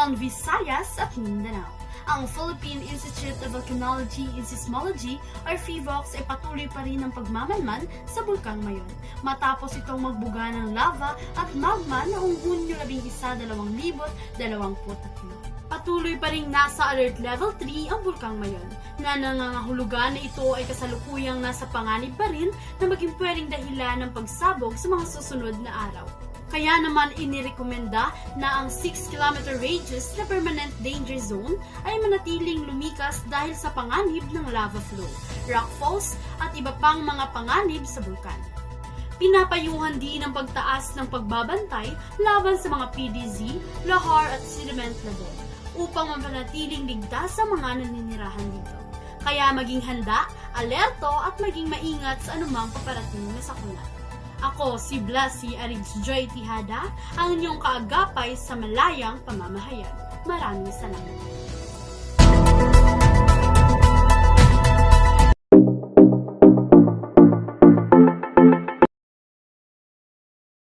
Luzon, Visayas at Mindanao. Ang Philippine Institute of Volcanology and Seismology or PHIVOLCS ay patuloy pa rin ang pagmamalman sa Bulkang Mayon matapos itong magbuga ng lava at magma noong Hunyo 11, 2023. Patuloy pa rin nasa Alert Level 3 ang Bulkang Mayon na nangangahulugan na ito ay kasalukuyang nasa panganib pa rin na maging pwedeng dahilan ng pagsabog sa mga susunod na araw. Kaya naman inirekomenda na ang 6-kilometer radius na permanent danger zone ay manatiling lumikas dahil sa panganib ng lava flow, rock falls at iba pang mga panganib sa bulkan. Pinapayuhan din ang pagtaas ng pagbabantay laban sa mga PDZ, lahar at sediment level upang mapanatiling ligtas sa mga naninirahan dito. Kaya maging handa, alerto at maging maingat sa anumang paparating na sakuna. Ako si Blasi Arigs Joy Tihada, ang inyong kaagapay sa malayang pamamahayan. Maraming salamat.